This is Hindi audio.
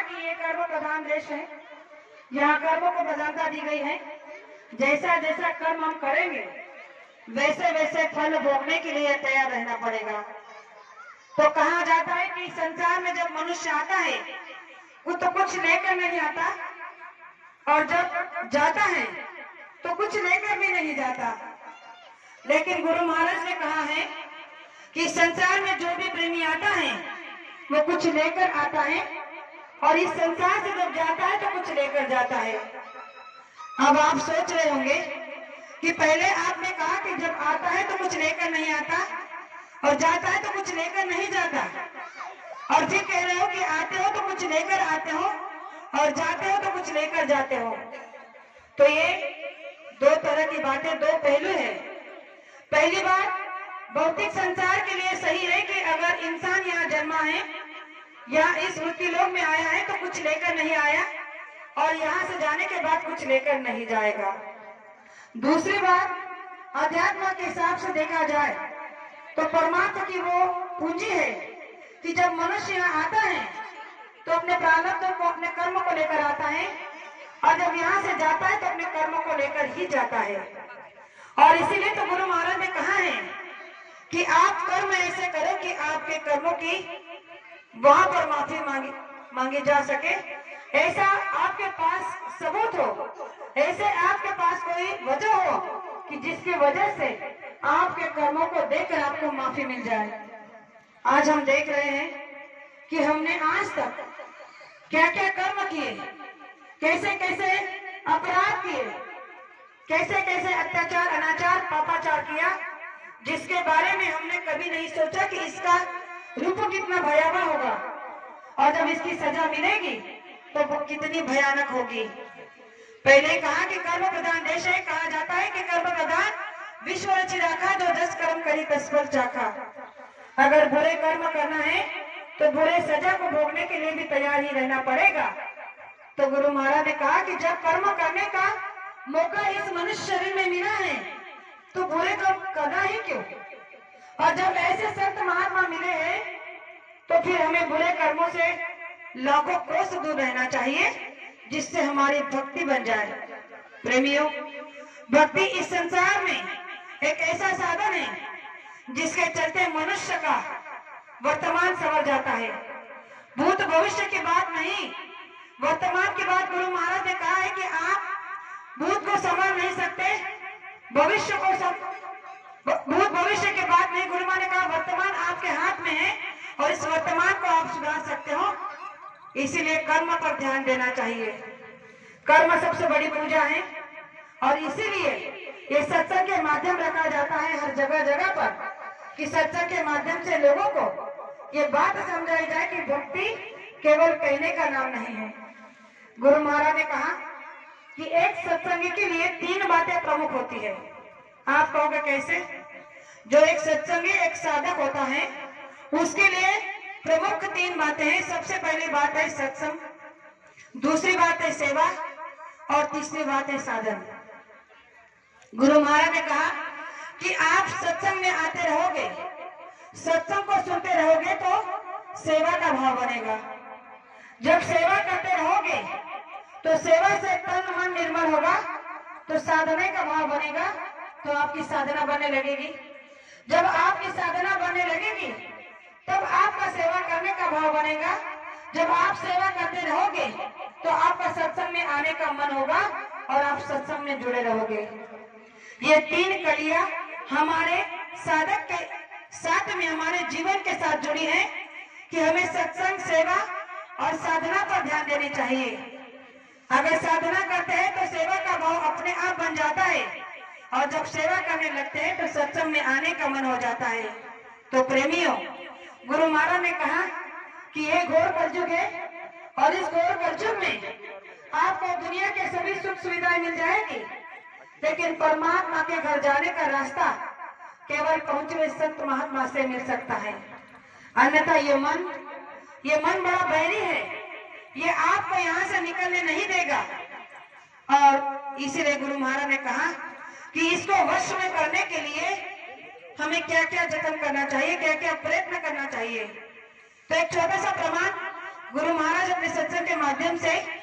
कि ये कर्म प्रधान देश है, यहाँ कर्मों को प्रधानता दी गई है। जैसा जैसा कर्म हम करेंगे वैसे वैसे फल भोगने के लिए तैयार रहना पड़ेगा। तो कहा जाता है कि संसार में जब मनुष्य आता है वो तो कुछ लेकर नहीं आता, और जब जाता है तो कुछ लेकर भी नहीं जाता। लेकिन गुरु महाराज ने कहा है कि संसार में जो भी प्रेमी आता है वो कुछ लेकर आता है, और इस संसार से जब जाता है तो कुछ लेकर जाता है। अब आप सोच रहे होंगे कि पहले आपने कहा कि जब आता है तो कुछ लेकर नहीं आता, और जाता है तो कुछ लेकर नहीं जाता, और फिर कह रहे हो कि आते हो तो कुछ लेकर आते हो और जाते हो तो कुछ लेकर जाते हो। तो ये दो तरह की बातें, दो पहलू है। पहली बात, भौतिक संसार के लिए सही है कि अगर इंसान यहाँ जन्मा है या इस मृत्यु लोक में आया है तो कुछ लेकर नहीं आया, और यहाँ से जाने के बाद कुछ लेकर नहीं जाएगा। दूसरी बात, अध्यात्म के हिसाब से देखा जाए तो परमात्मा की वो पूंजी है कि जब मनुष्य यहाँ आता है तो अपने प्रारब्ध को, अपने कर्म को लेकर आता है, और जब यहाँ से जाता है तो अपने कर्मों को लेकर ही जाता है। और इसीलिए तो गुरु महाराज ने कहा है कि आप कर्म ऐसे करो कि आपके कर्मों की वहां पर माफी मांगी जा सके, ऐसा आपके पास सबूत हो, ऐसे आपके पास कोई वजह हो कि जिसकी वजह से आपके कर्मों को देखकर आपको माफी मिल जाए। आज हम देख रहे हैं कि हमने आज तक क्या क्या कर्म किए, कैसे कैसे अपराध किए, कैसे कैसे अत्याचार, अनाचार, पापाचार किया, जिसके बारे में हमने कभी नहीं सोचा कि इसका रूप कितना भयावह होगा, और जब इसकी सजा मिलेगी तो वो कितनी भयानक होगी। पहले कहा कि कर्म प्रधान देश है, कहा जाता है कि कर्म प्रधान विश्व रचि राखा, जो जस कर्म करी तस फल चाखा। अगर बुरे कर्म करना है तो बुरे सजा को भोगने के लिए भी तैयार ही रहना पड़ेगा। तो गुरु महाराज ने कहा कि जब कर्म करने का मौका इस मनुष्य शरीर में मिला है तो बुरे कर्म करना ही क्यों। और जब ऐसे संत महात्मा मिले हैं तो फिर हमें बुरे कर्मों से लाखों कोस दूर रहना चाहिए, जिससे हमारी भक्ति बन जाए। प्रेमियों, भक्ति इस संसार में एक ऐसा साधन है जिसके चलते मनुष्य का वर्तमान संवर जाता है। भूत भविष्य की बात नहीं, वर्तमान की बात गुरु महाराज ने कहा है कि आप भूत को संवर नहीं सकते, भविष्य को भूत भविष्य की बात नहीं, गुरु महाराज ने कहा वर्तमान आपके हाथ में है और इस वर्तमान को आप सुधार सकते हो। इसीलिए कर्म पर ध्यान देना चाहिए। कर्म सबसे बड़ी पूजा है, और इसीलिए ये सत्संग के माध्यम रखा जाता है हर जगह जगह पर, कि सत्संग के माध्यम से लोगों को ये बात समझाई जाए कि भक्ति केवल कहने का नाम नहीं है। गुरु महाराज ने कहा कि एक सत्संगी के लिए 3 बातें प्रमुख होती है। आप कहोगे कैसे? जो एक सत्संगी, एक साधक होता है, उसके लिए प्रमुख 3 बातें हैं। सबसे पहली बात है सत्संग, दूसरी बात है सेवा, और तीसरी बात है साधन। गुरु महाराज ने कहा कि आप सत्संग में आते रहोगे, सत्संग को सुनते रहोगे तो सेवा का भाव बनेगा। जब सेवा करते रहोगे तो सेवा से तन मन निर्मल होगा, तो साधना का भाव बनेगा, तो आपकी साधना बनने लगेगी। जब आपकी साधना बनने लगेगी तब आपका सेवा करने का भाव बनेगा। जब आप सेवा करते रहोगे तो आपका सत्संग में आने का मन होगा और आप सत्संग में जुड़े रहोगे। ये 3 कड़ियां हमारे साधक के साथ में, हमारे जीवन के साथ जुड़ी है कि हमें सत्संग, सेवा और साधना पर ध्यान देनी चाहिए। अगर साधना करते हैं तो सेवा का भाव अपने आप बन जाता है, और जब सेवा करने लगते हैं तो सत्संग में आने का मन हो जाता है। तो प्रेमियों, गुरु महाराज ने कहा कि ये घोर कलयुग है, और इस घोर कलयुग में आपको दुनिया के सभी सुख सुविधाएं मिल जाएगी, लेकिन परमात्मा के घर जाने का रास्ता केवल पहुंचे हुए संत महात्मा से मिल सकता है। अन्यथा ये मन बड़ा बैरी है, ये आपको यहाँ से निकलने नहीं देगा। और इसीलिए गुरु महाराज ने कहा कि इसको वश में करने के लिए हमें क्या क्या जतन करना चाहिए, क्या क्या प्रयत्न करना चाहिए। तो एक छोटा सा प्रमाण गुरु महाराज अपने सत्संग के माध्यम से